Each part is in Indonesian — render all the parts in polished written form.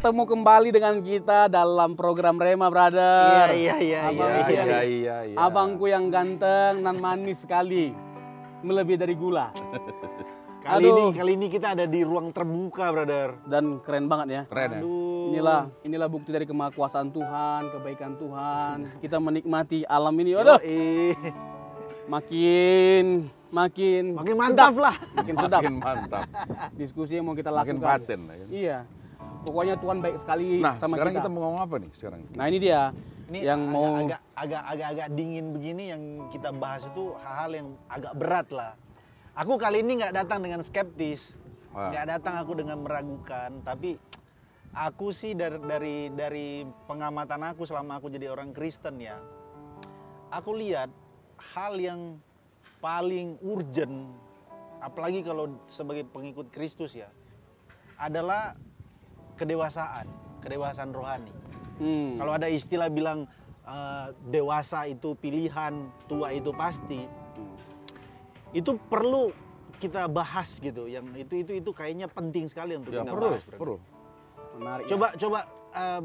bertemu kembali dengan kita dalam program Rema, brother. Iya. Abangku yang ganteng dan manis sekali, melebihi dari gula. Kali ini kita ada di ruang terbuka, brother. Dan keren banget ya. Keren ya. Inilah bukti dari kemakuasaan Tuhan, kebaikan Tuhan. Kita menikmati alam ini. Waduh, makin mantap sedap. lah. Makin sedap. Makin mantap. Diskusi yang mau kita lakukan. Makin paten. Iya. Pokoknya Tuhan baik sekali Nah, sama sekarang kita. kita mau ngomong apa nih sekarang? Nah, ini dia. Ini yang mau agak dingin begini yang kita bahas itu hal-hal yang agak berat lah. Aku kali ini nggak datang dengan skeptis, nggak datang aku dengan meragukan, tapi aku sih dari pengamatan aku selama aku jadi orang Kristen ya, aku lihat hal yang paling urgent, apalagi kalau sebagai pengikut Kristus ya, adalah kedewasaan rohani. Kalau ada istilah bilang dewasa itu pilihan, tua itu pasti. Itu perlu kita bahas gitu. Yang itu kayaknya penting sekali untuk kita bahas. Perlu. menarik. Coba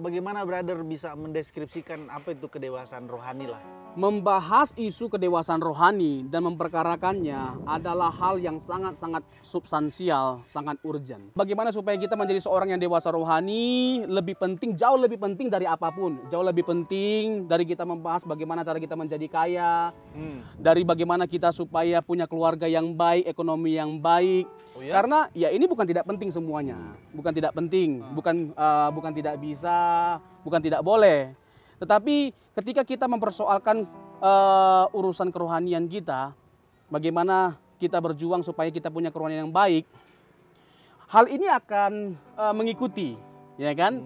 bagaimana brother bisa mendeskripsikan apa itu kedewasaan rohani lah? Membahas isu kedewasaan rohani dan memperkarakannya adalah hal yang sangat-sangat substansial, sangat urgent. Bagaimana supaya kita menjadi seorang yang dewasa rohani lebih penting, jauh lebih penting dari apapun. Jauh lebih penting dari kita membahas bagaimana cara kita menjadi kaya, dari bagaimana kita supaya punya keluarga yang baik, ekonomi yang baik. Oh ya? Karena ya ini bukan tidak penting semuanya, bukan tidak penting, bukan tidak bisa, bukan tidak boleh. Tetapi ketika kita mempersoalkan urusan kerohanian kita, bagaimana kita berjuang supaya kita punya kerohanian yang baik, hal ini akan mengikuti, ya kan?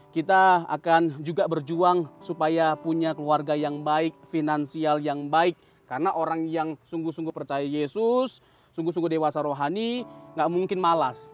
Kita akan juga berjuang supaya punya keluarga yang baik, finansial yang baik. Karena orang yang sungguh-sungguh percaya Yesus, sungguh-sungguh dewasa rohani, nggak mungkin malas.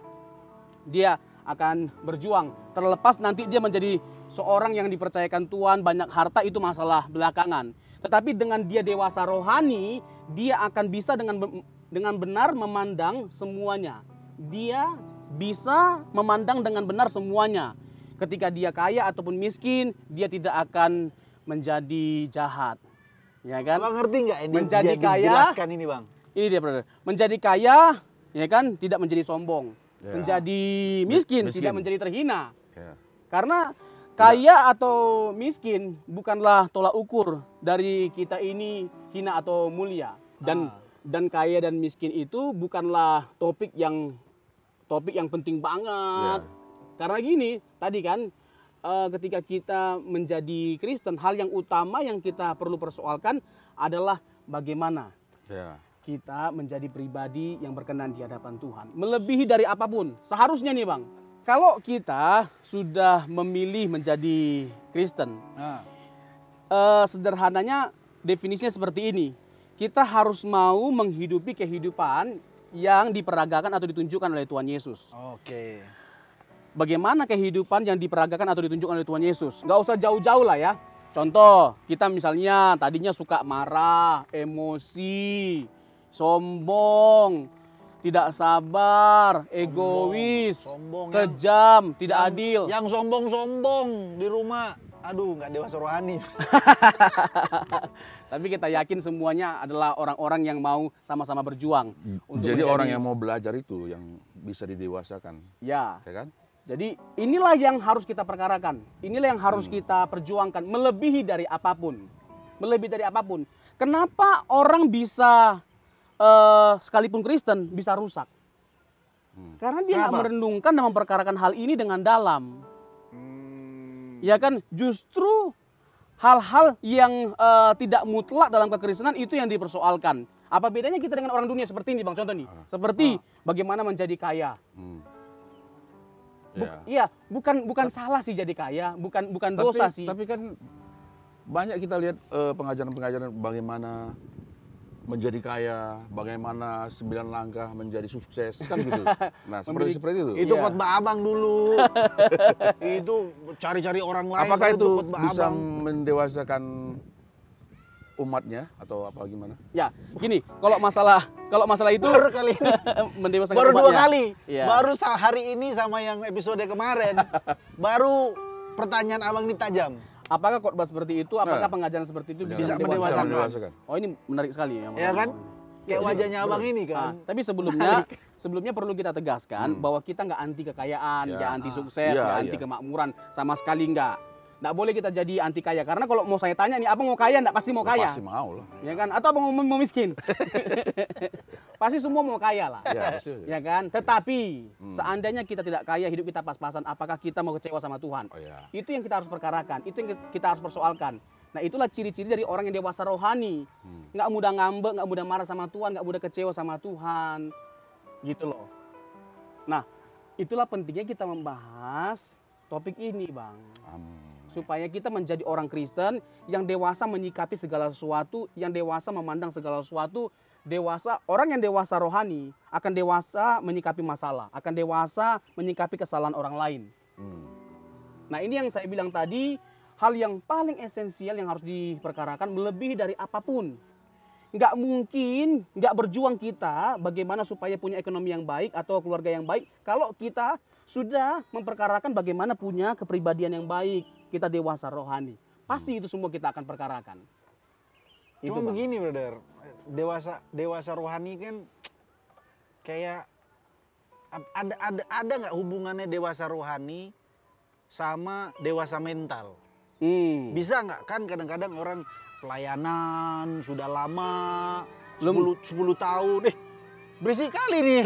Dia akan berjuang, terlepas nanti dia menjadi seorang yang dipercayakan Tuhan, banyak harta, itu masalah belakangan. Tetapi dengan dia dewasa rohani, dia akan bisa dengan benar memandang semuanya. Dia bisa memandang dengan benar semuanya. Ketika dia kaya ataupun miskin, dia tidak akan menjadi jahat. Ya kan? Abang ngerti nggak ini? Menjadi dia kaya, dijelaskan ini bang. ini dia brother. Menjadi kaya, ya kan, tidak menjadi sombong. Ya. Menjadi miskin, tidak menjadi terhina. Ya. Karena kaya atau miskin bukanlah tolak ukur dari kita ini hina atau mulia. Dan kaya dan miskin itu bukanlah topik yang penting banget. Ya. Karena gini, tadi kan ketika kita menjadi Kristen, hal yang utama yang kita perlu persoalkan adalah bagaimana kita menjadi pribadi yang berkenan di hadapan Tuhan. Melebihi dari apapun. Seharusnya nih bang, kalau kita sudah memilih menjadi Kristen, sederhananya definisinya seperti ini. Kita harus mau menghidupi kehidupan yang diperagakan atau ditunjukkan oleh Tuhan Yesus. Oke. Bagaimana kehidupan yang diperagakan atau ditunjukkan oleh Tuhan Yesus? Nggak usah jauh-jauh lah ya. Contoh, kita misalnya tadinya suka marah, emosi, sombong, tidak sabar, egois, kejam, tidak adil. Yang sombong-sombong di rumah, aduh nggak dewasa rohani. Tapi kita yakin semuanya adalah orang-orang yang mau sama-sama berjuang. Jadi orang yang mau belajar itu yang bisa didewasakan. Ya kan? Jadi inilah yang harus kita perkarakan. Inilah yang harus kita perjuangkan. Melebihi dari apapun. Melebihi dari apapun. Kenapa orang bisa sekalipun Kristen bisa rusak? Karena dia nggak merenungkan dan memperkarakan hal ini dengan dalam. Ya kan, justru hal-hal yang tidak mutlak dalam kekristenan itu yang dipersoalkan. Apa bedanya kita dengan orang dunia seperti ini bang? Contoh nih, seperti bagaimana menjadi kaya. Iya, bukan salah sih jadi kaya, bukan dosa sih. Tapi kan banyak kita lihat pengajaran-pengajaran bagaimana menjadi kaya, bagaimana 9 langkah menjadi sukses, kan gitu. Nah, seperti itu. Itu khotbah abang dulu. Itu cari-cari orang lain. Apakah itu khotbah bisa abang. mendewasakan umatnya atau apa gimana? Ya, gini, kalau masalah itu Baru kali ini. mendewasakan Baru 2 umatnya. kali. Iya. Baru hari ini sama yang episode kemarin. Baru pertanyaan abang ini tajam. Apakah khotbah seperti itu, apakah Nah. pengajaran seperti itu Bisa bisa mendewasakan. mendewasakan. Oh, ini menarik sekali ya. Ya kan? Kayak wajahnya abang ini kan. Tapi sebelumnya perlu kita tegaskan bahwa kita nggak anti kekayaan, Ya. nggak anti sukses, Iya, nggak anti iya. kemakmuran, sama sekali nggak. Nggak boleh kita jadi anti kaya, karena kalau mau saya tanya nih, abang mau kaya nggak? Pasti mau kaya. Pasti mau lah. Ya kan? Atau abang mau miskin? Pasti semua mau kaya lah. Ya, pasti. Ya kan? Tetapi seandainya kita tidak kaya, hidup kita pas-pasan, apakah kita mau kecewa sama Tuhan? Oh ya. Itu yang kita harus perkarakan, itu yang kita harus persoalkan. Nah, itulah ciri-ciri dari orang yang dewasa rohani. Nggak mudah ngambek, nggak mudah marah sama Tuhan, nggak mudah kecewa sama Tuhan. Gitu loh. Nah, itulah pentingnya kita membahas topik ini, Bang. Supaya kita menjadi orang Kristen yang dewasa menyikapi segala sesuatu, yang dewasa memandang segala sesuatu, orang yang dewasa rohani akan dewasa menyikapi masalah, akan dewasa menyikapi kesalahan orang lain. Nah, ini yang saya bilang tadi, hal yang paling esensial yang harus diperkarakan melebihi dari apapun. Nggak mungkin nggak berjuang kita bagaimana supaya punya ekonomi yang baik atau keluarga yang baik kalau kita sudah memperkarakan bagaimana punya kepribadian yang baik. Kita dewasa rohani. Pasti itu semua kita akan perkarakan. Cuma Bang. begini, brother. Dewasa rohani kan kayak ada nggak hubungannya dewasa rohani sama dewasa mental? Bisa nggak? Kan kadang-kadang orang pelayanan sudah lama, 10 tahun. Berisik kali nih.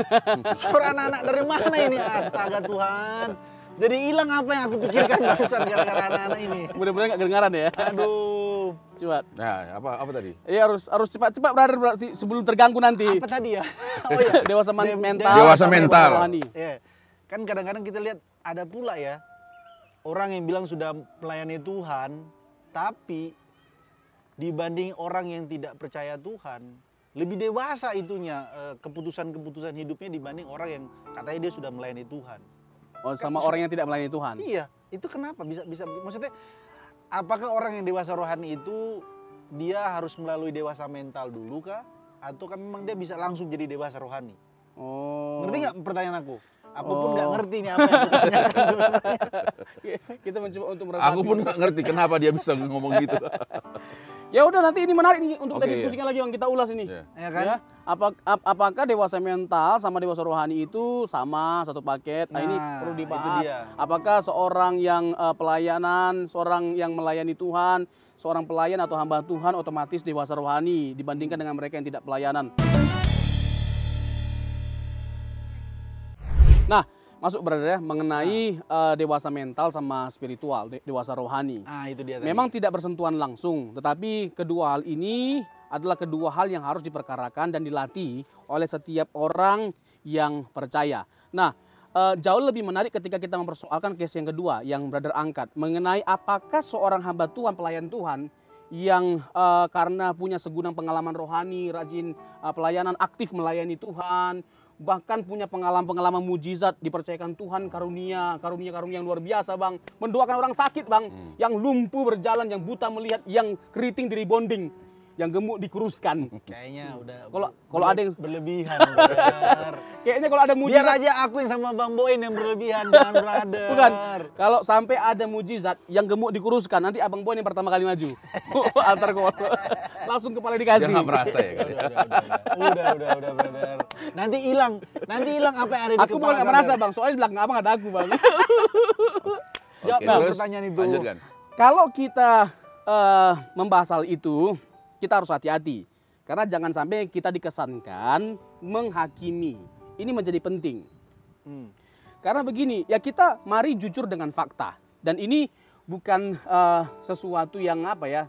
Suara anak-anak dari mana ini? Astaga Tuhan. Jadi hilang apa yang aku pikirkan barusan gara-gara anak-anak ini. Mudah-mudahan nggak kedengaran ya. Aduh. Cepat. Nah, apa tadi? Iya, harus cepat-cepat brother, berarti sebelum terganggu nanti. Apa tadi ya? Oh iya. Dewasa mental. Dewasa sama mental. rohani. Ya. Kan kadang-kadang kita lihat ada pula ya orang yang bilang sudah melayani Tuhan, tapi dibanding orang yang tidak percaya Tuhan, lebih dewasa itunya keputusan-keputusan hidupnya dibanding orang yang katanya dia sudah melayani Tuhan. Oh, sama orang yang tidak melayani Tuhan. Iya, itu kenapa bisa maksudnya apakah orang yang dewasa rohani itu dia harus melalui dewasa mental dulu kah atau kan memang dia bisa langsung jadi dewasa rohani? Oh. Ngerti nggak pertanyaan aku? Aku pun nggak ngerti nih apa yang aku tanyakan sebenarnya. Kita mencoba untuk meresapi. Aku pun nggak ngerti kenapa dia bisa ngomong gitu. Ya udah, nanti ini menarik nih untuk kita Oke, diskusikan lagi, yang kita ulas ini. Iya. Ya kan? Ya, apakah dewasa mental sama dewasa rohani itu sama satu paket? Nah, ini Nah, perlu itu dibahas. dia. Apakah seorang yang pelayanan, seorang yang melayani Tuhan, seorang pelayan atau hamba Tuhan otomatis dewasa rohani dibandingkan dengan mereka yang tidak pelayanan? Nah, masuk brother ya mengenai dewasa mental sama spiritual, dewasa rohani. Ah, itu dia tadi. Memang tidak bersentuhan langsung, tetapi kedua hal ini adalah kedua hal yang harus diperkarakan dan dilatih oleh setiap orang yang percaya. Nah, jauh lebih menarik ketika kita mempersoalkan case yang kedua yang brother angkat mengenai apakah seorang hamba Tuhan, pelayan Tuhan yang karena punya segudang pengalaman rohani, rajin pelayanan, aktif melayani Tuhan, bahkan punya pengalaman-pengalaman mujizat, dipercayakan Tuhan karunia yang luar biasa, Bang. Mendoakan orang sakit, Bang, yang lumpuh berjalan, yang buta melihat, yang keriting diribonding, yang gemuk dikuruskan. Kayaknya udah Kalau ada yang berlebihan, brother. kayaknya kalau ada Biar mujizat, aja aku yang sama Bang Boin yang berlebihan, jangan brother. bukan. Kalau sampai ada mujizat yang gemuk dikuruskan, nanti Abang Boy yang pertama kali maju. Altar call. Langsung kepala Dia dikasih. nggak merasa ya kan? Udah, brother. Nanti hilang apa yang ada di Aku kepala bukan nggak brother. merasa, Bang. Soalnya di belakang Abang ada aku, Bang. Jawab Oke, Bang, terus pertanyaan itu. lanjutkan. Kalau kita membahas hal itu, kita harus hati-hati. Karena jangan sampai kita dikesankan menghakimi. Ini menjadi penting. Karena begini, ya kita mari jujur dengan fakta. Dan ini bukan sesuatu yang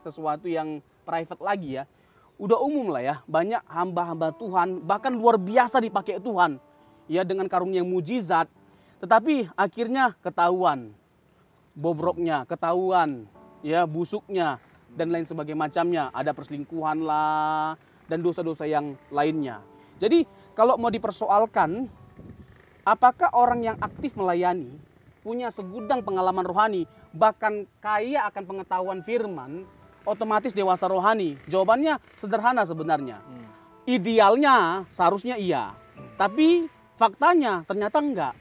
sesuatu yang private lagi ya. Udah umum lah ya, banyak hamba-hamba Tuhan, bahkan luar biasa dipakai Tuhan. Ya dengan karunia mujizat, tetapi akhirnya ketahuan bobroknya, ketahuan ya busuknya dan lain sebagainya macamnya, ada perselingkuhan lah dan dosa-dosa yang lainnya. Jadi kalau mau dipersoalkan, apakah orang yang aktif melayani punya segudang pengalaman rohani, bahkan kaya akan pengetahuan firman, otomatis dewasa rohani? Jawabannya sederhana sebenarnya. Idealnya seharusnya iya, tapi faktanya ternyata enggak.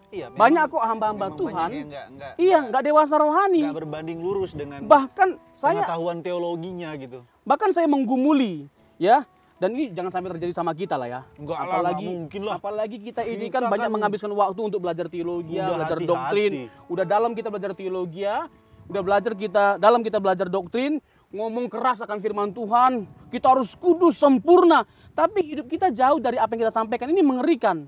Iya, Banyak kok hamba-hamba memang Tuhan, banyak yang iya enggak dewasa rohani. nggak berbanding lurus dengan Bahkan saya pengetahuan teologinya gitu. menggumuli, ya. Dan ini jangan sampai terjadi sama kita lah ya. Enggak lah, nggak mungkin lah. Apalagi kita ini Kita kan banyak kan menghabiskan waktu untuk belajar teologi, sudah belajar hati-hati. doktrin. Udah dalam kita belajar teologi, udah belajar kita belajar doktrin, ngomong keras akan firman Tuhan. Kita harus kudus sempurna. Tapi hidup kita jauh dari apa yang kita sampaikan. Ini mengerikan.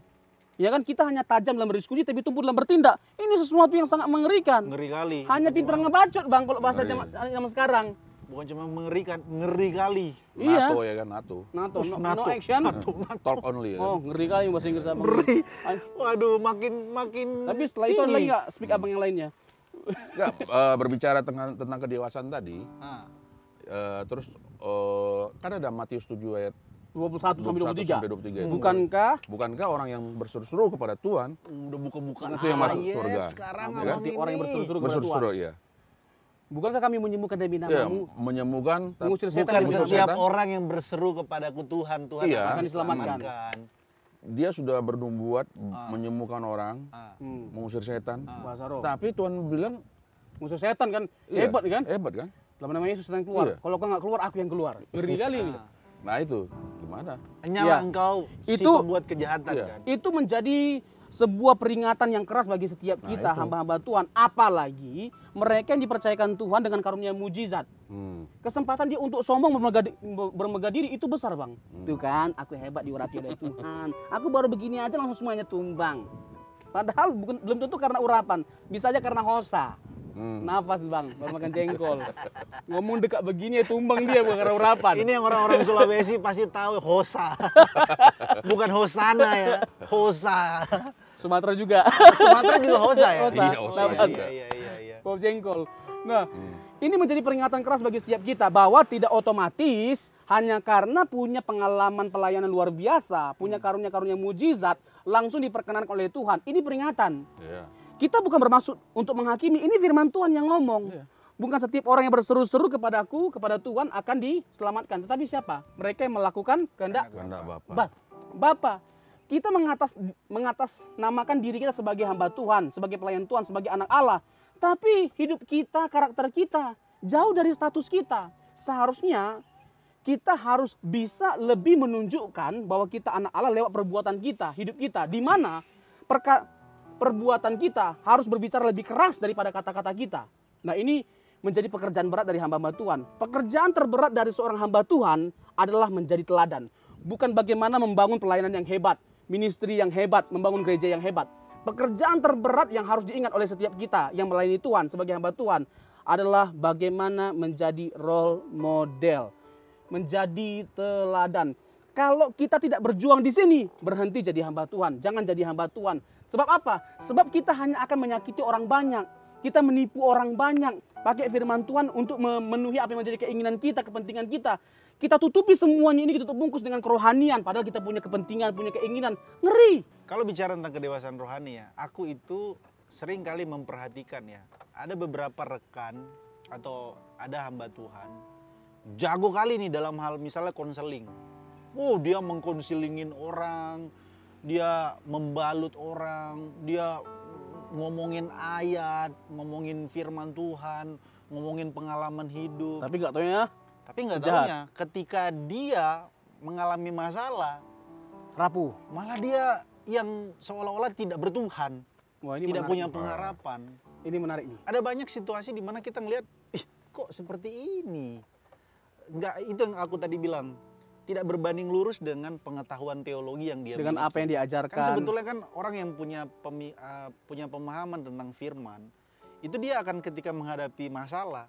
Ya kan, kita hanya tajam dalam berdiskusi tapi tumpul dalam bertindak. Ini sesuatu yang sangat mengerikan. Ngeri kali. Hanya pintar ngebacot bang kalau bahasa zaman sekarang. Bukan cuma mengerikan, ngeri kali. Iya. NATO ya kan, NATO. NATO, no NATO. action. Talk only ya kan. Oh, ngeri kali bahasa Inggris abang. Ngeri. Ay, Waduh, makin Tapi setelah itu ada tinggi. lagi nggak speak abang yang lainnya? Nggak, berbicara tentang kedewasaan tadi, Ah, terus kan ada Matius 7 ayat 21 sampai 21 sampai 23. 23. Bukankah Orang yang berseru-seru kepada Tuhan udah buka-buka itu yang masuk ayat surga. sekarang Nah, abang berarti ini. orang yang berseru-seru kepada Tuhan? berseru-seru ya. Bukankah kami menyembuhkan demi Ya, namamu? menyembuhkan Mengusir setan Bukan dari setiap setan. orang yang berseru kepadaku Tuhan, Tuhan Iya. akan Akan diselamatkan. diselamatkan. Dia sudah bernubuat menyembuhkan orang, Ah, mengusir setan. Bahasa roh. Tapi Tuhan bilang Musuh setan kan? iya, Hebat kan? Hebat kan? Dalam nama Yesus setan keluar. Iya. Kalau kau nggak keluar, aku yang keluar. Ngeri kali ini. Nah itu gimana? Hanyalah Iya. engkau si Itu- pembuat kejahatan Iya. kan. Itu menjadi sebuah peringatan yang keras bagi setiap kita itu. hamba-hamba Tuhan. Apalagi mereka yang dipercayakan Tuhan dengan karunia mujizat. Kesempatan dia untuk sombong bermegah diri itu besar bang. Tuh kan, aku hebat diurapi oleh Tuhan. Aku baru begini aja langsung semuanya tumbang. Padahal belum tentu karena urapan, bisa aja karena hosa. Nafas bang, baru makan jengkol. Ngomong dekat begini ya tumbang dia bukan karena urapan. Ini yang orang-orang Sulawesi pasti tahu hosa. Bukan hosana ya, hosa. Sumatera juga. Sumatera juga hosa ya? Hosa. Iya, hosa. Nafas. Iya. Pop jengkol. Nah, ini menjadi peringatan keras bagi setiap kita bahwa tidak otomatis hanya karena punya pengalaman pelayanan luar biasa, punya karunia-karunia mujizat, langsung diperkenankan oleh Tuhan. Ini peringatan. Iya. Kita bukan bermaksud untuk menghakimi, ini firman Tuhan yang ngomong. Bukan setiap orang yang berseru-seru kepadaku, kepada Tuhan akan diselamatkan. Tetapi siapa? Mereka yang melakukan kehendak Kehendak Bapa. Bapa. Kita mengatasnamakan diri kita sebagai hamba Tuhan, sebagai pelayan Tuhan, sebagai anak Allah. Tapi hidup kita, karakter kita, jauh dari status kita. Seharusnya kita harus bisa lebih menunjukkan bahwa kita anak Allah lewat perbuatan kita, hidup kita. Di mana perbuatan kita harus berbicara lebih keras daripada kata-kata kita. Nah ini menjadi pekerjaan berat dari hamba-hamba Tuhan. Pekerjaan terberat dari seorang hamba Tuhan adalah menjadi teladan. Bukan bagaimana membangun pelayanan yang hebat, ministry yang hebat, membangun gereja yang hebat. Pekerjaan terberat yang harus diingat oleh setiap kita yang melayani Tuhan sebagai hamba Tuhan adalah bagaimana menjadi role model, menjadi teladan. Kalau kita tidak berjuang di sini, berhenti jadi hamba Tuhan. Jangan jadi hamba Tuhan. Sebab apa? Sebab kita hanya akan menyakiti orang banyak. Kita menipu orang banyak. Pakai firman Tuhan untuk memenuhi apa yang menjadi keinginan kita, kepentingan kita. Kita tutupi semuanya ini, kita tutup bungkus dengan kerohanian. Padahal kita punya kepentingan, punya keinginan. Ngeri. Kalau bicara tentang kedewasaan rohani ya, aku itu sering kali memperhatikan ya. Ada beberapa rekan atau ada hamba Tuhan. Jago kali nih dalam hal misalnya konseling. Oh, dia mengkonselingin orang, dia membalut orang, dia ngomongin ayat, ngomongin firman Tuhan, ngomongin pengalaman hidup. Tapi nggak tahu ya, Tapi nggak jahat. taunya ketika dia mengalami masalah, rapuh. malah dia yang seolah-olah tidak bertuhan, Wah, ini tidak menarik. punya pengharapan. Ini menarik nih. Ada banyak situasi di mana kita ngelihat, kok seperti ini? Nggak, itu yang aku tadi bilang. Tidak berbanding lurus dengan pengetahuan teologi yang dia Dengan miliki. apa yang diajarkan. Kan sebetulnya kan orang yang punya pemahaman tentang firman, itu dia akan ketika menghadapi masalah,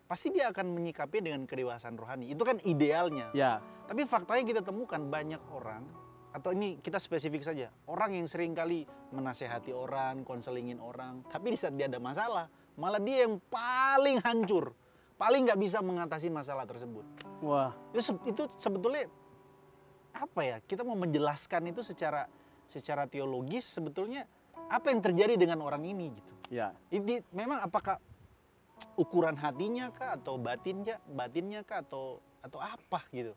pasti dia akan menyikapi dengan kedewasaan rohani. Itu kan idealnya. Ya, Tapi faktanya kita temukan banyak orang, atau ini kita spesifik saja, orang yang sering kali menasehati orang, konselingin orang, tapi di saat dia ada masalah, malah dia yang paling hancur, paling nggak bisa mengatasi masalah tersebut. wah. Itu sebetulnya apa ya? Kita mau menjelaskan itu secara teologis sebetulnya apa yang terjadi dengan orang ini gitu. Ya. Ini memang apakah ukuran hatinya kah atau batinnya kah atau apa gitu?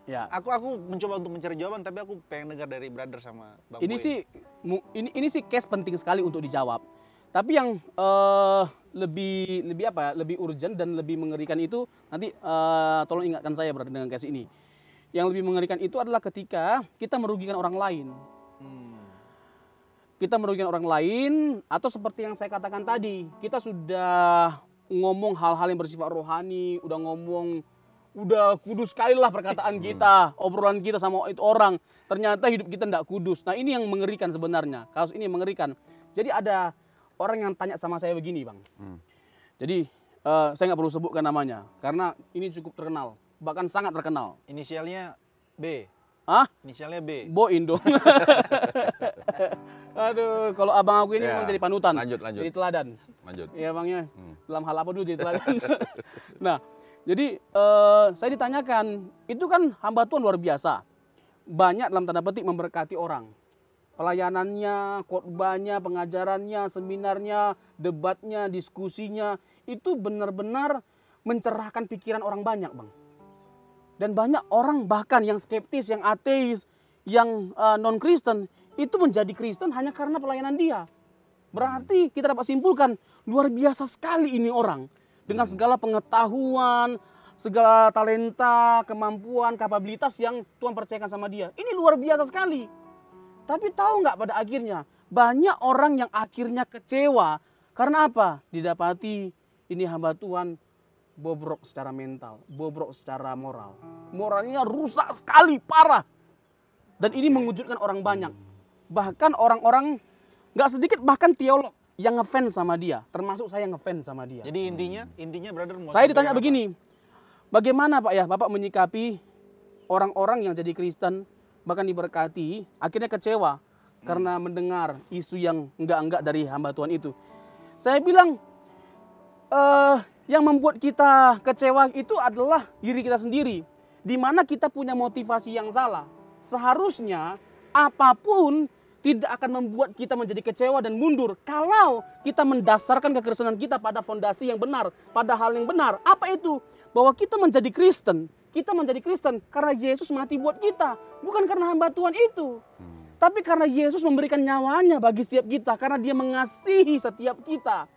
Ya. Aku mencoba untuk mencari jawaban, tapi aku pengen dengar dari brother sama Bang Ini Boy. sih ini sih case penting sekali untuk dijawab. Tapi yang lebih urgent dan lebih mengerikan itu nanti tolong ingatkan saya brother dengan case ini. Yang lebih mengerikan itu adalah ketika kita merugikan orang lain. Kita merugikan orang lain atau seperti yang saya katakan tadi, kita sudah ngomong hal-hal yang bersifat rohani, udah kudus sekali lah perkataan kita, obrolan kita sama itu orang. Ternyata hidup kita tidak kudus. Nah ini yang mengerikan sebenarnya. Kasus ini mengerikan. Jadi ada orang yang tanya sama saya begini Bang. Jadi saya nggak perlu sebutkan namanya. Karena ini cukup terkenal. Bahkan sangat terkenal. Inisialnya B. Hah? Inisialnya B. Boin dong. Aduh, kalau abang aku ini Ya, memang jadi panutan. lanjut. Jadi teladan. Lanjut. Iya bangnya. Dalam hal apa dulu jadi teladan. Nah, jadi saya ditanyakan, itu kan hamba Tuhan luar biasa. Banyak dalam tanda petik memberkati orang. Pelayanannya, khotbahnya, pengajarannya, seminarnya, debatnya, diskusinya, itu benar-benar mencerahkan pikiran orang banyak Bang. Dan banyak orang bahkan yang skeptis, yang ateis, yang non-Kristen, itu menjadi Kristen hanya karena pelayanan dia. Berarti kita dapat simpulkan, luar biasa sekali ini orang. Dengan segala pengetahuan, segala talenta, kemampuan, kapabilitas yang Tuhan percayakan sama dia. Ini luar biasa sekali. Tapi tahu nggak pada akhirnya, banyak orang yang akhirnya kecewa. Karena apa? Didapati ini hamba Tuhan bobrok secara mental, bobrok secara moral. Moralnya rusak sekali, parah. Dan ini mengejutkan orang banyak. Bahkan orang-orang, nggak sedikit bahkan teolog yang ngefans sama dia. Termasuk saya ngefans sama dia. Jadi intinya brother mau Saya ditanya sampaikan apa? begini, bagaimana Pak ya Bapak menyikapi orang-orang yang jadi Kristen, bahkan diberkati, akhirnya kecewa karena mendengar isu yang enggak-enggak dari hamba Tuhan itu. Saya bilang, yang membuat kita kecewa itu adalah diri kita sendiri. Di mana kita punya motivasi yang salah. Seharusnya apapun tidak akan membuat kita menjadi kecewa dan mundur. Kalau kita mendasarkan kekristenan kita pada fondasi yang benar. Pada hal yang benar. Apa itu? Bahwa kita menjadi Kristen. Kita menjadi Kristen karena Yesus mati buat kita. Bukan karena hamba Tuhan itu. Tapi karena Yesus memberikan nyawanya bagi setiap kita. Karena dia mengasihi setiap kita.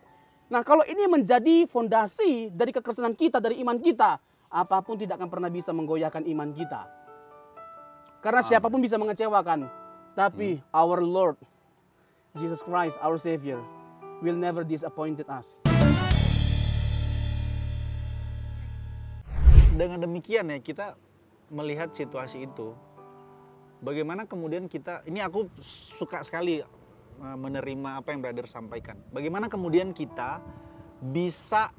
Nah kalau ini menjadi fondasi dari kekristenan kita, dari iman kita, apapun tidak akan pernah bisa menggoyahkan iman kita. Karena siapapun bisa mengecewakan. Tapi our Lord, Jesus Christ, our Savior, will never disappointed us. Dengan demikian ya kita melihat situasi itu. Bagaimana kemudian kita, ini aku suka sekali menerima apa yang brother sampaikan. Bagaimana kemudian kita bisa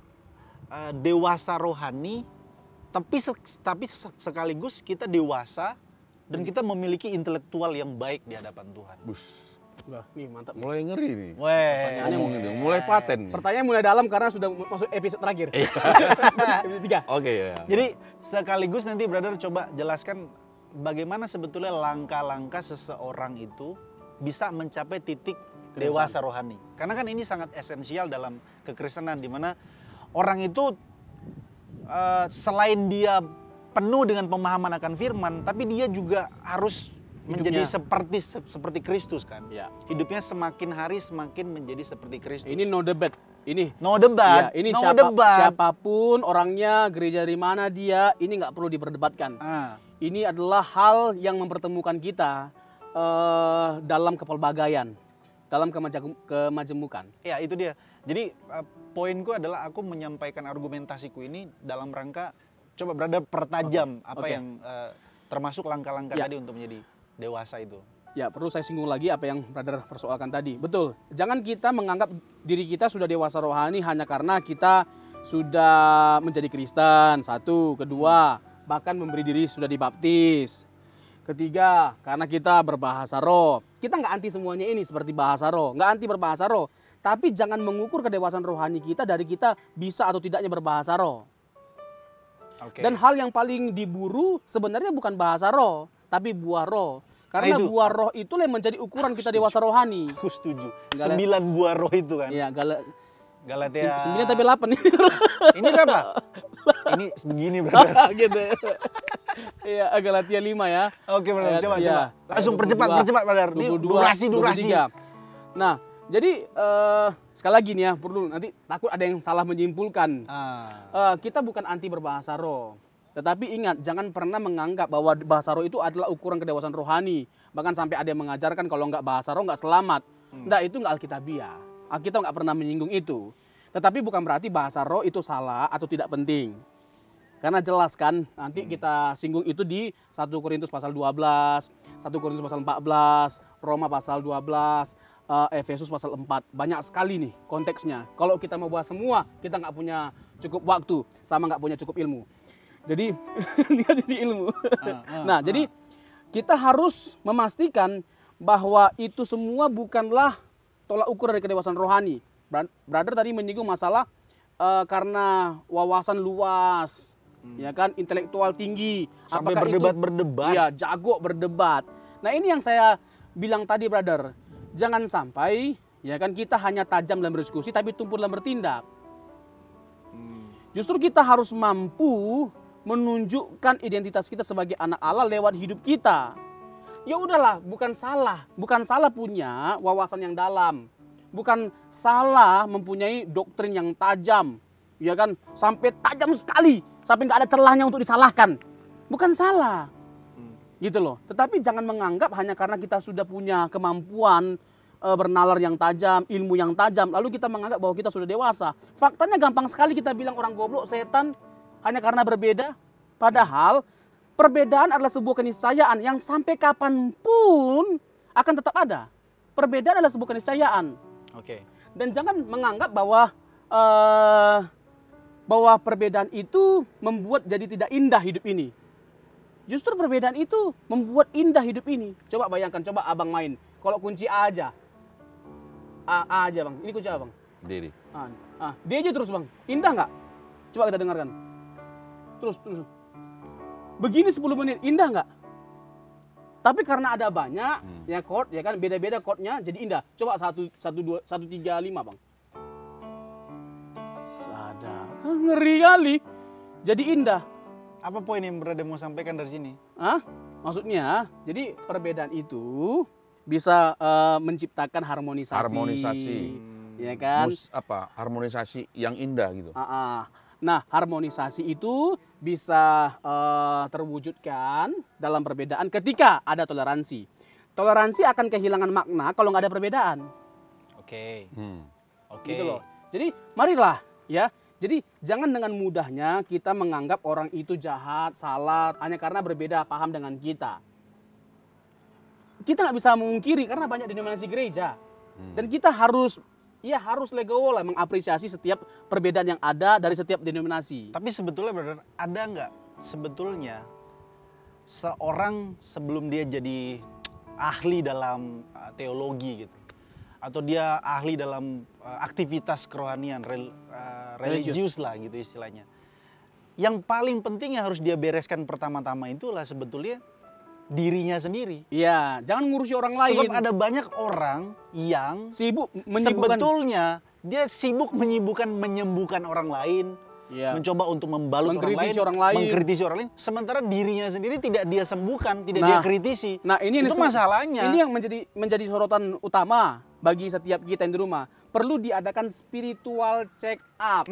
dewasa rohani, tapi sekaligus kita dewasa dan kita memiliki intelektual yang baik di hadapan Tuhan. Bus. Wah, nih mantap. Mulai ngeri nih. Weh. Ngomongin dong, mulai paten nih. Pertanyaan mulai dalam karena sudah masuk episode terakhir. Episode 3. Oke ya. Jadi sekaligus nanti brother coba jelaskan bagaimana sebetulnya langkah-langkah seseorang itu bisa mencapai titik dewasa rohani. Karena kan ini sangat esensial dalam kekristenan di mana orang itu selain dia penuh dengan pemahaman akan firman, tapi dia juga harus menjadi seperti Kristus kan. Ya. Hidupnya semakin hari semakin menjadi seperti Kristus. Ini no debat. Ini no debat. ya, ini no debat. siapapun orangnya, gereja dari mana dia, ini nggak perlu diperdebatkan. Ini adalah hal yang mempertemukan kita dalam kepelbagaian, dalam kemajemukan. Ya itu dia. Jadi poinku adalah aku menyampaikan argumentasiku ini dalam rangka coba brother pertajam apa yang termasuk langkah-langkah tadi untuk menjadi dewasa itu. Ya perlu saya singgung lagi apa yang brother persoalkan tadi. Betul, jangan kita menganggap diri kita sudah dewasa rohani hanya karena kita sudah menjadi Kristen. Satu, kedua, bahkan memberi diri sudah dibaptis. Ketiga, karena kita berbahasa roh. Kita nggak anti semuanya ini seperti bahasa roh, nggak anti berbahasa roh. Tapi jangan mengukur kedewasaan rohani kita dari kita bisa atau tidaknya berbahasa roh. Dan hal yang paling diburu sebenarnya bukan bahasa roh, tapi buah roh. Karena buah roh itulah yang menjadi ukuran kita dewasa rohani. Aku setuju. 9 buah roh itu kan. Iya, Galatia 9 tapi 8 nih. Ini berapa? Ini begini brother. Gitu. Iya, Galatia 5 ya. Oke brother, Ayat- coba iya, coba. Langsung ayat 22, percepat brother. Ini 22, durasi. 23. Nah, jadi sekali lagi nih ya, perlu nanti takut ada yang salah menyimpulkan. Kita bukan anti berbahasa roh. Tetapi ingat, jangan pernah menganggap bahwa bahasa roh itu adalah ukuran kedewasaan rohani. Bahkan sampai ada yang mengajarkan kalau nggak bahasa roh nggak selamat. Nggak, itu nggak alkitabiah. Alkitab nggak pernah menyinggung itu. Tetapi bukan berarti bahasa roh itu salah atau tidak penting. Karena jelas kan, nanti kita singgung itu di 1 Korintus pasal 12, 1 Korintus pasal 14, Roma pasal 12, Efesus pasal 4. Banyak sekali nih konteksnya. Kalau kita mau bahas semua, kita nggak punya cukup waktu, sama nggak punya cukup ilmu. Jadi, lihat di ilmu. Nah, jadi kita harus memastikan bahwa itu semua bukanlah tolak ukur dari kedewasaan rohani. Brother tadi menyinggung masalah karena wawasan luas, ya kan, intelektual tinggi, Sampai apakah berdebat-berdebat. Iya, jago berdebat. Nah, ini yang saya bilang tadi, brother. Jangan sampai ya kan kita hanya tajam dalam berdiskusi tapi tumpul dalam bertindak. Justru kita harus mampu menunjukkan identitas kita sebagai anak Allah lewat hidup kita. Ya udahlah, bukan salah punya wawasan yang dalam, bukan salah mempunyai doktrin yang tajam, ya kan, sampai tajam sekali, sampai nggak ada celahnya untuk disalahkan, bukan salah, gitu loh. Tetapi jangan menganggap hanya karena kita sudah punya kemampuan bernalar yang tajam, ilmu yang tajam, lalu kita menganggap bahwa kita sudah dewasa. Faktanya gampang sekali kita bilang orang goblok, setan, hanya karena berbeda. Padahal perbedaan adalah sebuah keniscayaan yang sampai kapanpun akan tetap ada. Perbedaan adalah sebuah keniscayaan. Oke. Dan jangan menganggap bahwa perbedaan itu membuat jadi tidak indah hidup ini. Justru perbedaan itu membuat indah hidup ini. Coba bayangkan, coba abang main. Kalau kunci A aja. A aja bang, ini kunci A bang. Diri. D aja terus bang, indah nggak? Coba kita dengarkan. Terus. Begini 10 menit, indah nggak? Tapi karena ada banyak ya chord, ya kan, beda-beda chordnya jadi indah. Coba 1, 2, 1, 3, 5 bang. Sadar, ngeri kali. Jadi indah. Apa poin yang berada mau sampaikan dari sini? Maksudnya, jadi perbedaan itu bisa menciptakan harmonisasi. Ya kan? Harmonisasi yang indah gitu. Nah, harmonisasi itu bisa terwujudkan dalam perbedaan ketika ada toleransi. Toleransi akan kehilangan makna kalau nggak ada perbedaan. Oke. Gitu loh. Jadi marilah ya. Jadi jangan dengan mudahnya kita menganggap orang itu jahat, salah hanya karena berbeda paham dengan kita. Kita nggak bisa memungkiri karena banyak denominasi gereja. Dan kita harus legowo lah mengapresiasi setiap perbedaan yang ada dari setiap denominasi. Tapi sebetulnya brother, ada nggak sebetulnya seorang sebelum dia jadi ahli dalam teologi gitu, atau dia ahli dalam aktivitas kerohanian, religius lah gitu istilahnya. Yang paling penting yang harus dia bereskan pertama-tama itulah sebetulnya dirinya sendiri. Iya, jangan ngurusi orang lain. Sebab ada banyak orang yang sibuk menyibukkan. Sebetulnya dia sibuk menyembuhkan orang lain, mencoba untuk membalut mengkritisi orang lain, mengkritisi orang lain, sementara dirinya sendiri tidak dia sembuhkan, tidak dia kritisi. Nah, ini itu masalahnya. Ini yang menjadi sorotan utama bagi setiap kita yang di rumah. Perlu diadakan spiritual check up.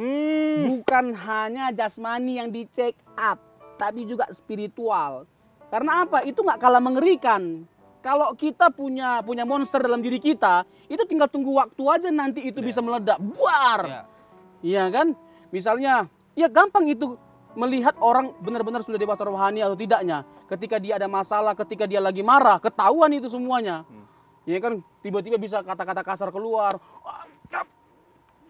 Bukan hanya jasmani yang di check up, tapi juga spiritual. Karena apa? Itu nggak kalah mengerikan. Kalau kita punya monster dalam diri kita, itu tinggal tunggu waktu aja nanti itu bisa meledak. Buar! Iya kan? Misalnya, ya gampang itu melihat orang benar-benar sudah dewasa rohani atau tidaknya. Ketika dia ada masalah, ketika dia lagi marah, ketahuan itu semuanya. Ya kan? Tiba-tiba bisa kata-kata kasar keluar.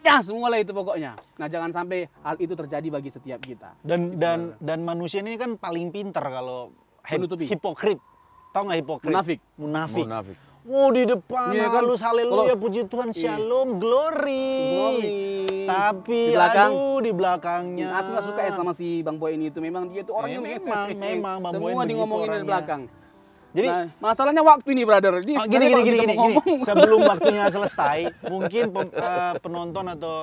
Ya, semualah itu pokoknya. Nah, jangan sampai hal itu terjadi bagi setiap kita. Dan manusia ini kan paling pintar kalau hipokrit. Tahu nggak hipokrit? Munafik. Wow, di depan halus haleluya, puji Tuhan, shalom, glory. Tapi di belakangnya. Aku nggak suka sama si Bang Boy ini itu. Memang dia itu orangnya memang Bang Boy semua di ngomongin dari belakang. Jadi Nah, masalahnya waktu ini, brother. Ini oh, sebenarnya kalau kita mau ngomong, Sebelum waktunya selesai, mungkin penonton atau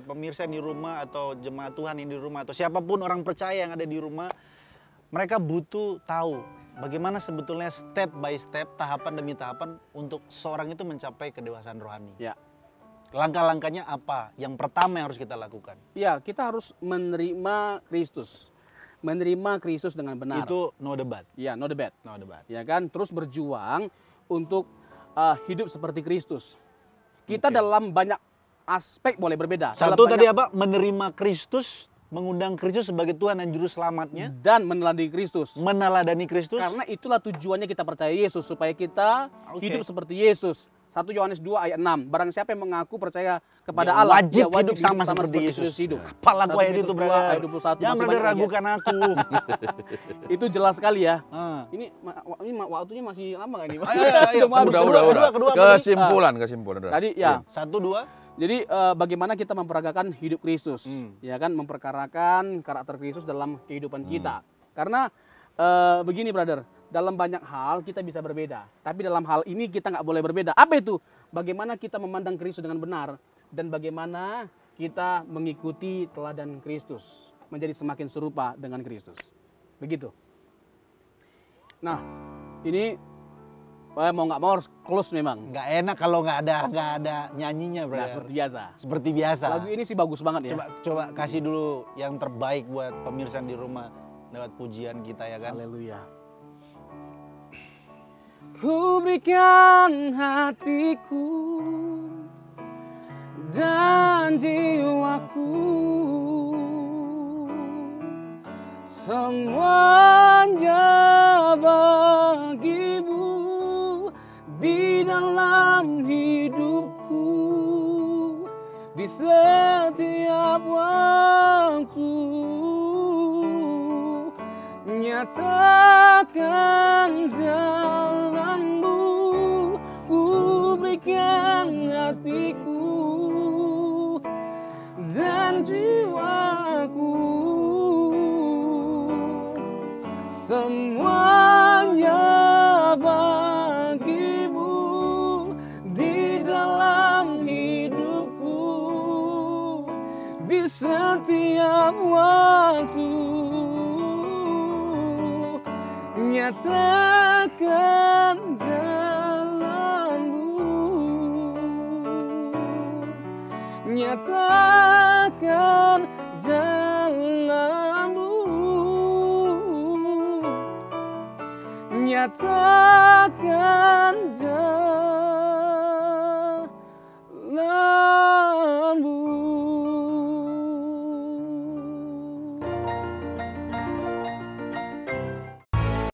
pemirsa yang di rumah atau jemaat Tuhan yang di rumah atau siapapun orang percaya yang ada di rumah, mereka butuh tahu bagaimana sebetulnya step by step, tahapan demi tahapan untuk seorang itu mencapai kedewasaan rohani. ya. Langkah-langkahnya apa? Yang pertama yang harus kita lakukan. Ya, kita harus menerima Kristus. Menerima Kristus dengan benar. Itu no debat. Ya, no debate. No debat. Ya kan, terus berjuang untuk hidup seperti Kristus. Kita Oke. dalam banyak aspek boleh berbeda. Satu Dalam tadi banyak- apa? Menerima Kristus, mengundang Kristus sebagai Tuhan dan Juru Selamatnya, dan meneladani Kristus. meneladani Kristus. Karena itulah tujuannya kita percaya Yesus, supaya kita Oke. hidup seperti Yesus. 1 Yohanes 2 ayat 6. Barang siapa yang mengaku percaya kepada Dia Allah, wajib dia hidup sama seperti Yesus. hidup. Apalah 1 ayat itu, Petrus 2 brother. ayat 21 Jangan masih brother banyak lagi. ragukan aku. Itu jelas sekali ya. Ah. Ini waktunya masih lama nggak ini? Ayo, ayo. Udah mau habis. Udah. kedua. Kesimpulan. udah. Tadi ya. 1, 2. Jadi bagaimana kita memperagakan hidup Kristus, ya kan, memperkarakan karakter Kristus dalam kehidupan kita. Karena begini, brother, dalam banyak hal kita bisa berbeda, tapi dalam hal ini kita nggak boleh berbeda. Apa itu? Bagaimana kita memandang Kristus dengan benar dan bagaimana kita mengikuti teladan Kristus, menjadi semakin serupa dengan Kristus. Begitu. Nah, ini mau nggak mau harus close memang. Nggak enak kalau nggak ada nyanyinya, Nah, brother. seperti biasa. Seperti biasa. Lagu ini sih bagus banget ya. Coba kasih dulu yang terbaik buat pemirsa di rumah lewat pujian kita ya kan. Haleluya. Ku berikan hatiku dan jiwaku, semuanya bagimu di dalam hidupku, di setiap waktu. Nyatakan jalanmu, ku berikan hatiku dan jiwaku, semuanya bagimu di dalam hidupku, di setiap waktu. Nyatakan jalanmu, nyatakan jalanmu, nyatakan jalanmu.